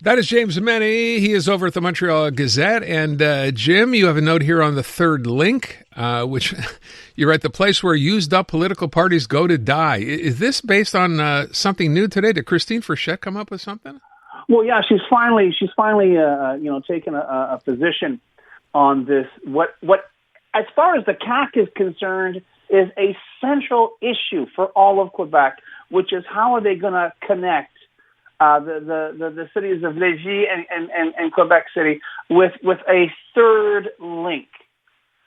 That is James Mennie. He is over at the Montreal Gazette. And Jim, you have a note here on the third link, which you write, the place where used up political parties go to die. Is this based on something new today? Did Christine Frechette come up with something? Well, yeah, she's finally taken a position on this. What as far as the CAQ is concerned, is a central issue for all of Quebec, which is how are they going to connect the cities of Lévis and Quebec City with a third link.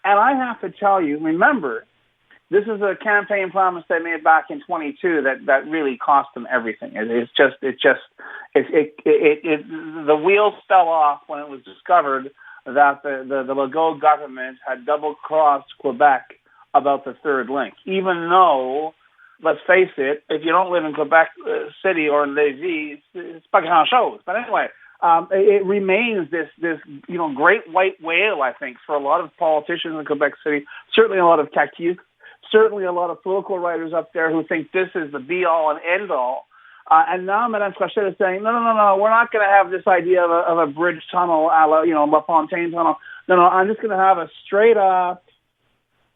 And I have to tell you, remember, this is a campaign promise they made back in 22 that really cost them everything. The wheels fell off when it was discovered that the Legault government had double-crossed Quebec about the third link, even though, let's face it, if you don't live in Quebec City or in Lévis, it's pas grand-chose. But anyway, it remains this great white whale, I think, for a lot of politicians in Quebec City, certainly a lot of CAQistes, certainly a lot of political writers up there who think this is the be-all and end-all. And now Mme. Frechette is saying, no, we're not going to have this idea of a bridge tunnel, La Fontaine tunnel. No, I'm just going to have a straight-up,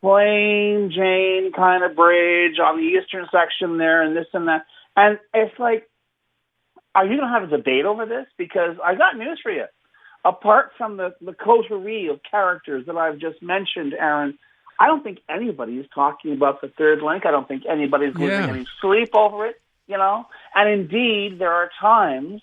plain Jane kind of bridge on the eastern section there and this and that. And it's like, are you going to have a debate over this? Because I got news for you. Apart from the coterie of characters that I've just mentioned, Aaron, I don't think anybody is talking about the third link. I don't think anybody's losing any sleep over it, And indeed, there are times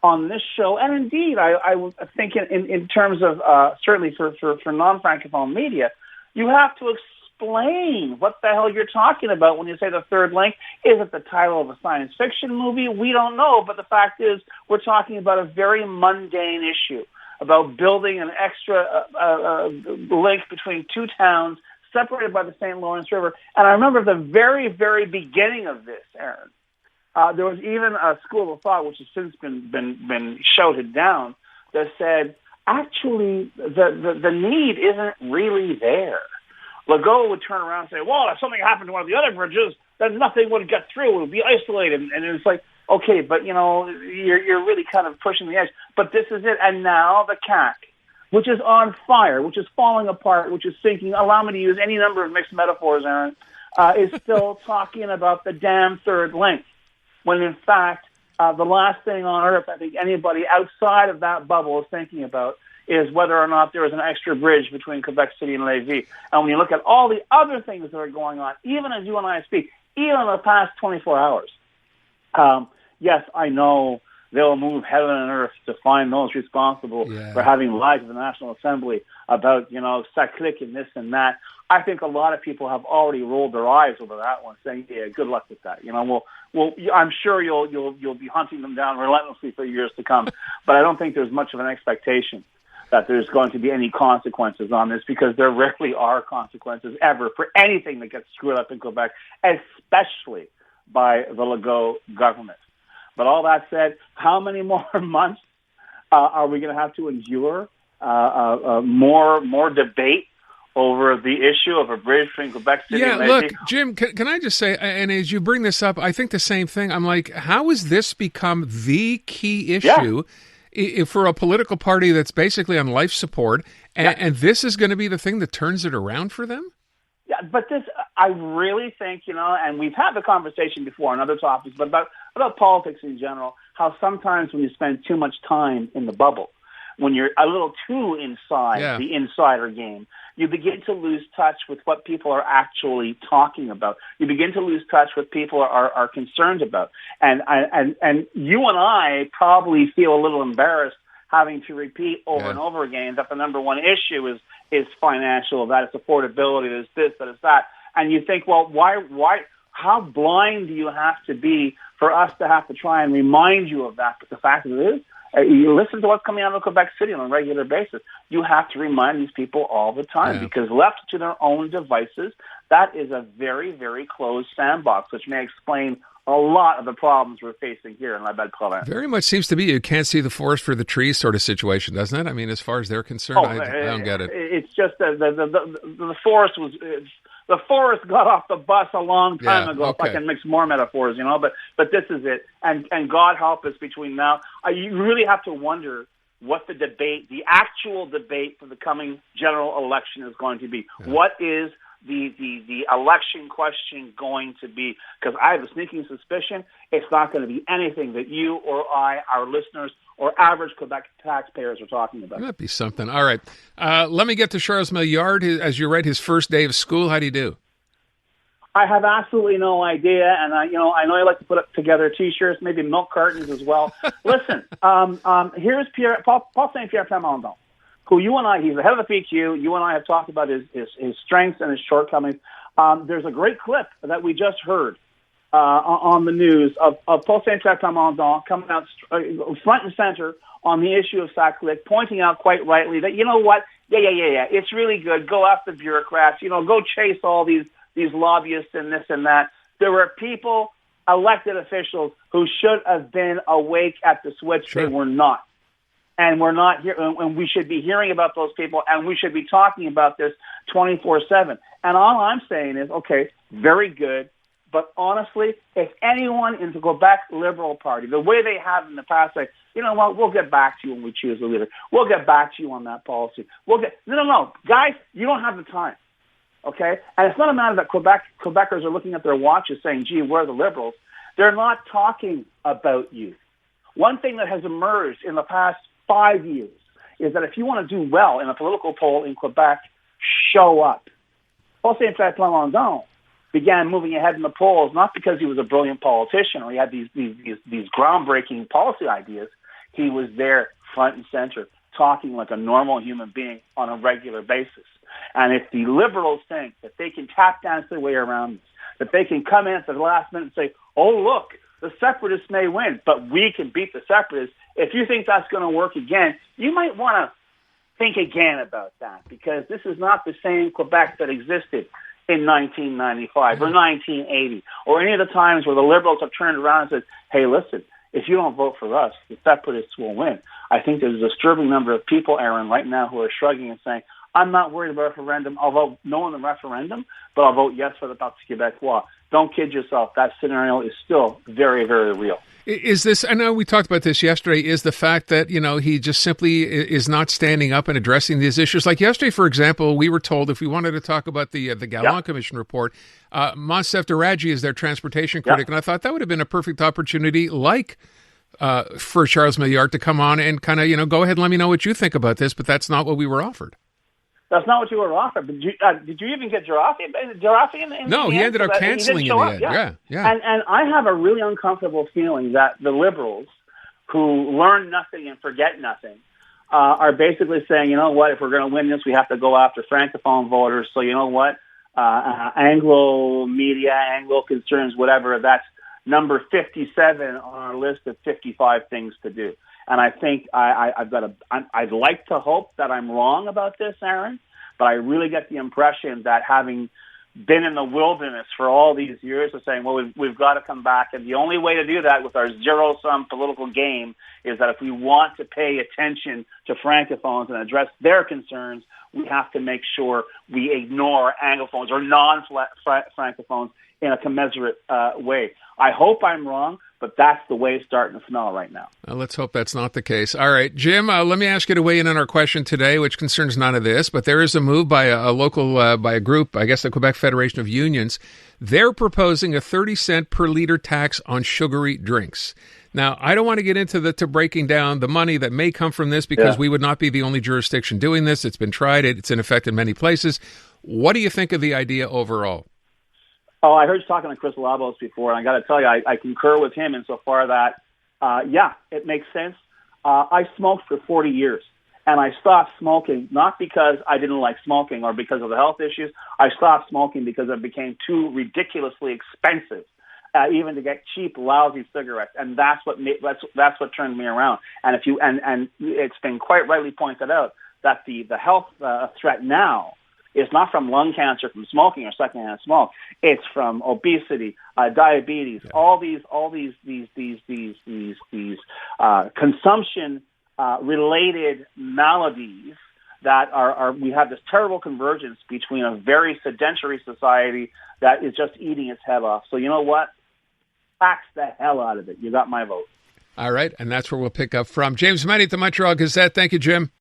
on this show, and indeed, I think in terms of certainly for non-Francophone media, you have to explain what the hell you're talking about when you say the third link. Is it the title of a science fiction movie? We don't know, but the fact is we're talking about a very mundane issue, about building an extra link between two towns separated by the St. Lawrence River. And I remember the very, very beginning of this, Aaron, there was even a school of thought, which has since been shouted down, that said, actually, the need isn't really there. Legault would turn around and say, well, if something happened to one of the other bridges, then nothing would get through. It would be isolated. And it's like, okay, but, you're really kind of pushing the edge. But this is it. And now the CAQ, which is on fire, which is falling apart, which is sinking, allow me to use any number of mixed metaphors, Aaron, is still talking about the damn third link. When, in fact, the last thing on earth I think anybody outside of that bubble is thinking about is whether or not there is an extra bridge between Quebec City and Lévis. And when you look at all the other things that are going on, even as you and I speak, even in the past 24 hours, yes, I know they'll move heaven and earth to find those responsible for having lied to the National Assembly about, Saclic and this and that. I think a lot of people have already rolled their eyes over that one, saying, "Yeah, good luck with that." I'm sure you'll be hunting them down relentlessly for years to come. But I don't think there's much of an expectation that there's going to be any consequences on this, because there rarely are consequences ever for anything that gets screwed up in Quebec, especially by the Legault government. But all that said, how many more months are we going to have to endure more debate over the issue of a bridge between Quebec City and Lévis? Look, Jim, can I just say, and as you bring this up, I think the same thing. I'm like, how has this become the key issue for a political party that's basically on life support, and this is going to be the thing that turns it around for them? Yeah, but this, I really think, and we've had the conversation before on other topics, but about politics in general, how sometimes when you spend too much time in the bubble, when you're a little too inside the insider game, you begin to lose touch with what people are actually talking about. You begin to lose touch with what people are concerned about. And you and I probably feel a little embarrassed having to repeat over and over again that the number one issue is financial, that it's affordability, that it's this, that it's that. And you think, well, why, how blind do you have to be for us to have to try and remind you of that? But the fact of it is, you listen to what's coming out of Quebec City on a regular basis. You have to remind these people all the time, because left to their own devices, that is a very, very closed sandbox, which may explain a lot of the problems we're facing here in La Belle Province. Very much seems to be you can't see the forest for the trees sort of situation, doesn't it? I mean, as far as they're concerned, I don't get it. It's just the forest was The forest got off the bus a long time ago. Okay. If I can mix more metaphors, but this is it. And God help us between now. You really have to wonder what the actual debate for the coming general election is going to be. Yeah. What is the election question going to be? Because I have a sneaking suspicion it's not going to be anything that you or I, our listeners, or average Quebec taxpayers are talking about. That'd be something. All right. Let me get to Charles Milliard. As you write, his first day of school. How do you do? I have absolutely no idea, and I know you like to put up together T-shirts, maybe milk cartons as well. Listen, here's Paul St. Pierre Plamondon, who you and I, he's the head of the PQ. You and I have talked about his strengths and his shortcomings. There's a great clip that we just heard on the news of Paul St. Pierre Plamondon coming out front and center on the issue of Saclay, pointing out quite rightly that, you know what, yeah, it's really good. Go after the bureaucrats, go chase all these lobbyists and this and that. There were people, elected officials, who should have been awake at the switch. Sure. They were not. And we're not here, and we should be hearing about those people, and we should be talking about this 24/7. And all I'm saying is, okay, very good, but honestly, if anyone in the Quebec Liberal Party, the way they have in the past, say, you know what, we'll get back to you when we choose a leader. We'll get back to you on that policy. No, guys, you don't have the time. Okay? And it's not a matter that Quebecers are looking at their watches saying, gee, we're the Liberals. They're not talking about you. One thing that has emerged in the past 5 years is that if you want to do well in a political poll in Quebec, show up. Paul St. Pierre Plamondon began moving ahead in the polls not because he was a brilliant politician or he had these groundbreaking policy ideas. He was there front and center, talking like a normal human being on a regular basis. And if the Liberals think that they can tap dance their way around this, that they can come in at the last minute and say, oh, look, the separatists may win, but we can beat the separatists. If you think that's going to work again, you might want to think again about that, because this is not the same Quebec that existed in 1995 or 1980 or any of the times where the Liberals have turned around and said, hey, listen, if you don't vote for us, the separatists will win. I think there's a disturbing number of people, Aaron, right now who are shrugging and saying, I'm not worried about a referendum. I'll vote no on the referendum, but I'll vote yes for the Parti Québécois. Don't kid yourself. That scenario is still very, very real. Is this, I know we talked about this yesterday, is the fact that, he just simply is not standing up and addressing these issues? Like yesterday, for example, we were told if we wanted to talk about the Gallant Commission report, Monsef Daraji is their transportation critic, and I thought that would have been a perfect opportunity, for Charles Milliard to come on and kind of, go ahead and let me know what you think about this, but that's not what we were offered. That's not what you were offered. But did you even get Jarafi in No, he ended up canceling in the end. Yeah. And I have a really uncomfortable feeling that the Liberals, who learn nothing and forget nothing, are basically saying, you know what, if we're going to win this, we have to go after Francophone voters. So you know what, Anglo media, Anglo concerns, whatever, that's number 57 on our list of 55 things to do. And I think I'd like to hope that I'm wrong about this, Aaron, but I really get the impression that having been in the wilderness for all these years of saying, well, we've got to come back. And the only way to do that with our zero-sum political game is that if we want to pay attention to Francophones and address their concerns, we have to make sure we ignore Anglophones or non-Francophones in a commensurate way. I hope I'm wrong, but that's the way it's starting to smell right now. Let's hope that's not the case. All right, Jim, let me ask you to weigh in on our question today, which concerns none of this, but there is a move by a local, by a group, I guess the Quebec Federation of Unions. They're proposing a 30-cent per liter tax on sugary drinks. Now, I don't want to get into to breaking down the money that may come from this because we would not be the only jurisdiction doing this. It's been tried. It's in effect in many places. What do you think of the idea overall? Oh, I heard you talking to Chris Labos before, and I got to tell you, I concur with him insofar that, it makes sense. I smoked for 40 years, and I stopped smoking not because I didn't like smoking or because of the health issues. I stopped smoking because it became too ridiculously expensive, even to get cheap, lousy cigarettes, and that's what turned me around. And and it's been quite rightly pointed out that the health threat now is not from lung cancer from smoking or secondhand smoke. It's from obesity, diabetes, all these consumption related maladies that we have this terrible convergence between a very sedentary society that is just eating its head off. So you know what? Tax the hell out of it. You got my vote. All right, and that's where we'll pick up from. James Mennie at the Montreal Gazette. Thank you, Jim.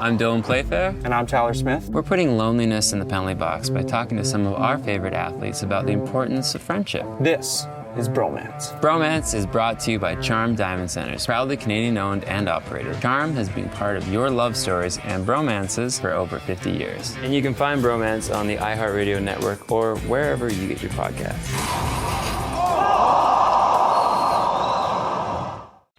I'm Dylan Playfair. And I'm Tyler Smith. We're putting loneliness in the penalty box by talking to some of our favorite athletes about the importance of friendship. This is Bromance. Bromance is brought to you by Charm Diamond Centers, proudly Canadian-owned and operated. Charm has been part of your love stories and bromances for over 50 years. And you can find Bromance on the iHeartRadio network or wherever you get your podcasts.